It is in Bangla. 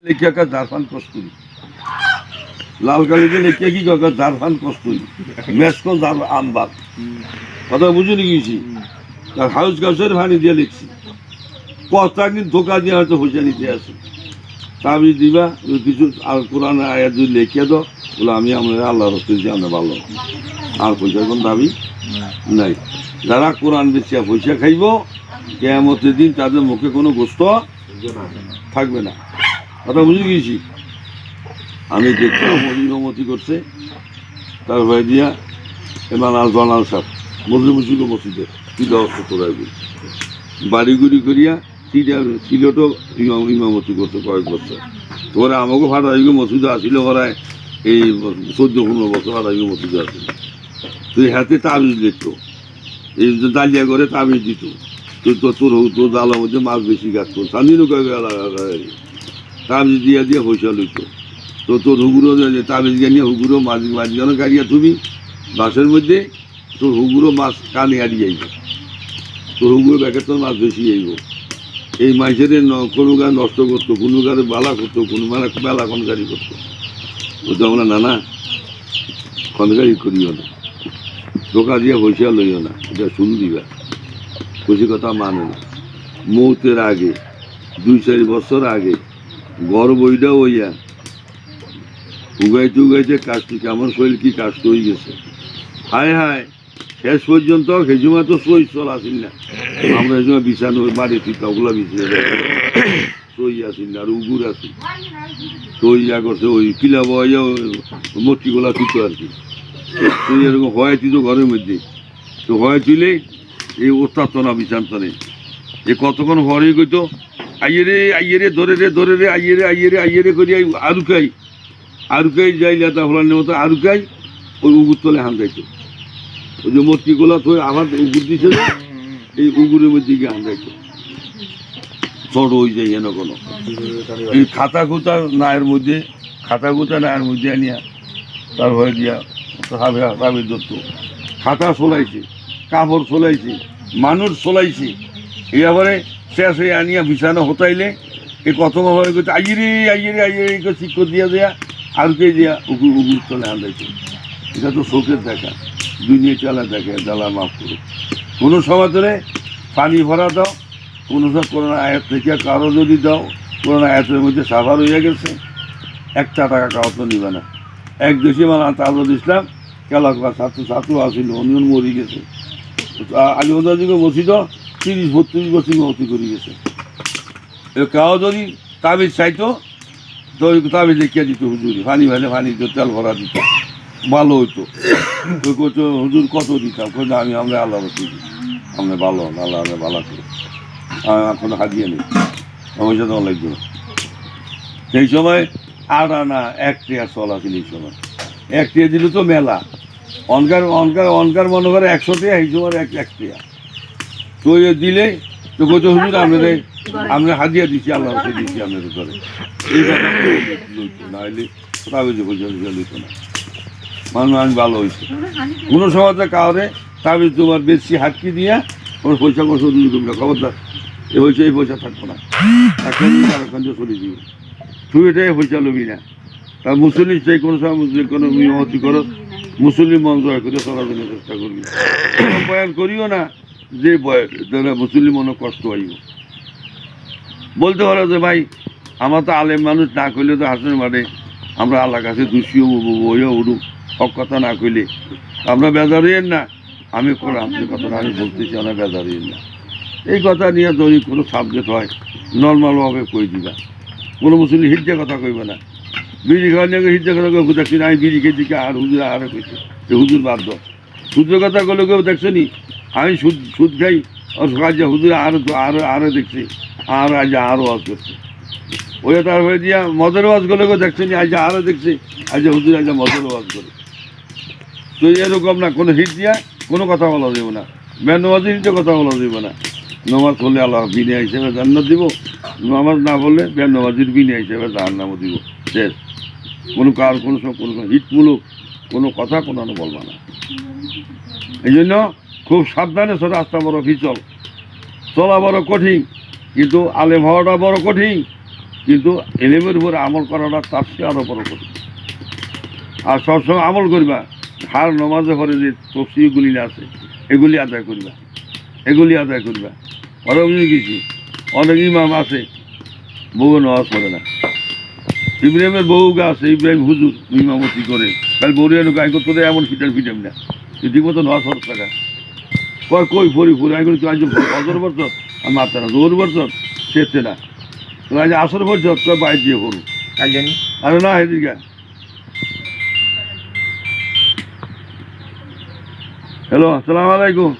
লেখিয়া কাজ দারফান কস্তুরি লাল কালিতে লেখিয়া কি কাজ দারফান কস্তুরি মেসকো দার আমবাদ কথা বুঝুনি গেছি তার হাউস গাছের ভানি দিয়ে লিখছি কথা কিন্তু ধোকা দিয়ে হয়তো পয়সা নিতে আসে তাবিজ দিবা কিছু আর কোরআন আয়াত যদি লেখিয়া দাও বলে আমি আমরা আল্লাহ রস্তে দিচ্ছি আমরা ভালো আর পয়সার কোন দাবি নাই যারা কোরআন বেচিয়া পয়সা খাইব কেয়ামতের দিন তাদের মুখে কোনো গোস্ত থাকবে না কথা বুঝে গিয়েছি আমি দেখলাম অনুমতি করছে তার হয়ে দিয়া এবার আর জনাল সাহেব মজুরি মুসিল মসজিদে কি ব্যবস্থা করে বাড়িগুড়ি করিয়া সিলেটও ইমামতি করছে কয়েক বছর তোরা আমাকে ভাড়া মসজিদে আসিল করায় এই 14-15 বছর ভাড়া মসজিদে আসিল তুই হাতে তাবিজ লিখত এই দালিয়া করে তাবিজ দিত তোর দালার মধ্যে মাছ বেশি গাছ করতো সান্দিনও তাবিজ দিয়া দিয়ে পয়সা লইত তো তোর হুগুরো তাবিজ গানিয়া হুগুরো মাঝখানে গাড়িয়া তুমি বাসের মধ্যে তোর হুগুরো মাছ কানে হারিয়ে যাইব তোর হুগুরো ব্যাগের তোর মাছ বেশি যাইব এই মাছের কোনো গাছ নষ্ট করতো কোনো গাড়ি বালা করতো কোনো মেলা খনকারি করতো বলতো আমরা না খনকারি করিও না ধোকা দিয়া পয়সা লইও না এটা শুন দিবা খুশি কথা মানে না মৌতের আগে 2-4 বছর আগে ঘর বইটা হইয়া উগাইতে কাজটি কেমন শরীর কি কাজটা হয়ে গেছে হায় হায় শেষ পর্যন্ত সেজমা তো সই চল আসিল না আমরা সেজমা বিছানো বাড়ি ঠিক ওগুলা বিছিয়ে সই আসিল না আর উগুর আসিল সই যা করছে ওই কিলা বইয়া মটকিগুলা তুতো আর কি তুই এরকম হয় তুই তো ঘরের মধ্যে তো হয় তুলে এই ওস্তাদ তো না বিছান্ত নেই এ কতক্ষণ হরে কইতো আইয়ে রে ধরে রে আইয়ে রে করি আরুকাই যাই লেতা ফলানের মতো আরুকাই ওই উগুর তলে হান যাইতো ওই যে মটকিগুলা তো আবার উগুর দিছে না এই উগুরের মধ্যে গিয়ে হান যাইতো চড় হয়ে যায় এনে কোনো এই খাতা খুতা নায়ের মধ্যে আনিয়া তার হয়ে দিয়া ভাবে ধরতো খাতা চলাইছে কাপড় চলাইছে মানুষ চলাইছে এই আবারে শেষ হয়ে আনিয়া বিছানা হতাইলে এই কত হয়ে গেছে আইয়ে শিক্ষক দিয়া দেয়া আর কে দিয়া উগুর তলে আনলাইছে এটা তো শোকের দেখা দুনিয়া চালা দেখে জ্বালা মাফ করো কোনো সময় ধরে পানি ভরা দাও কোনো সময় করোনা আয়াত থেকে কারো যদি দাও করোনা আয়াতের মধ্যে সাফার হয়ে গেছে 1 টাকা কাউ তো নিবে না এক দেশে মানে তাজুল ইসলাম কেলাকা ছাত্র আসিল অনিয়ন মরি গেছে আলিমদিকে মসজিদ 30-32 বছর মতি করে গেছে কেউ যদি তাবিজ চাইতো তো তাবিজ লিখিয়া দিত হুজুরি ফানি তেল ভরা দিত ভালো হইতো তো কইতো হুজুর কত দিতাম কইতো আমরা আল্লাহ রসুল আমরা ভালো আল্লাহ ভালো করে এখন হাজিয়ে নেই আমার সাথে লাগবে না সেই সময় 8 আনা 1 টাকা চলা ছিল এই সময় 1 টাকা দিল তো মেলা অনকার মনে করে 100 টাকা এই সময় 1 টাকা তো দিলে তো কত হুজুর আমরা হাজিয়া দিচ্ছি আল্লাহ রসুল দিচ্ছি আপনাদের করে এই কথা না হলে তাবিজে পয়সা লইতো না মানুষ ভালো হয়েছে কোনো সময় কাউরে তাবিজ তোমার বেশি হাটকি দিয়া ওর পয়সা কোনো শুধু না খবরদার এই পয়সা থাকবো না এখন চলে দিবি তুই এটাই পয়সা লবি না তার মুসলিম চাই কোনো সময় কোনো মিয়তি করো মুসলিম মন জয় করে চলার জন্য চেষ্টা করবি বয়ান করিও না যে মুসলিম মনে কষ্ট হইব বলতে পারো যে ভাই আমার তো আলেম মানুষ না কইলে তো হাসনের মাঠে আমরা আল্লাহ কাছে দুষিও বইও উঠুক সব কথা না কইলে আমরা বেজারিয়েন না আমি আপনার কথাটা আমি বলতেছি আমরা বেজারিয়েন না এই কথা নিয়ে যদি কোনো সাবজেক্ট হয় নর্মালভাবে কই দিবা কোনো মুসলিম হিজ্জা কথা কইবে না বিড়ি খাওয়া নিয়ে হিজ্জা কথা কেউ দেখছি না আমি বিড়ি খেয়ে দিকে আর হুজুর আরে কইছে হুজুর বাদ দাও সূর্যের কথা বলে কেউ দেখছো নি আমি সুদ খাই কাজে হুজুর আরো দেখছি আর আজ আরও ওয়াজ করছে ওই তার হয়ে দিয়া মদের ওয়াজ করলে কেউ দেখছো নি আজ আরও দেখছি আজ হুজুর আজ মদের ওয়াজ করে তো এরকম না কোনো হিট দিয়া কোনো কথা বলা যাবে না বেনমাজির হিটে কথা বলা যাবে না নমাজ হলে আল্লাহ বিনিয়া হিসেবে জান্নাত দিব নমাজ না বললে বেনমাজির বিনিয়া হিসেবে জাহান্নামও দিব শেষ কোনো হিটমূলক কোনো কথা কোনো বলবা না এই জন্য খুব সাবধানে রাস্তা বড় পিছল চলা বড় কঠিন কিন্তু আলেম হওয়াটা বড় কঠিন কিন্তু এলেমের উপরে আমল করাটা তার চেয়ে আরও বড় করি। আর সবসময় আমল করবা, হার নমাজে করে যে তফসিরগুলি আছে এগুলি আদায় করবা, এগুলি আদায় করবা। ওরা বুঝে গেছি অনেক ইমাম আছে বউ নামাজ পড়ে না। ইব্রাহিমের বউ আছে, ইব্রাহিম হুজুর ইমামতি করে, কাল বউরিয়া গাই করতে দেয় এমন ফিটাম না, ঠিক মতো নামাজ পড়ে থাকা। কয় কই ফরি ফরি আমি করি আজ অজর বছর আর মারতে না, জোর বছর সেরছে না, আজ আসর বছর কয় বাইর দিয়ে করু। আরে না এদিকে হ্যালো, আসসালামু আলাইকুম।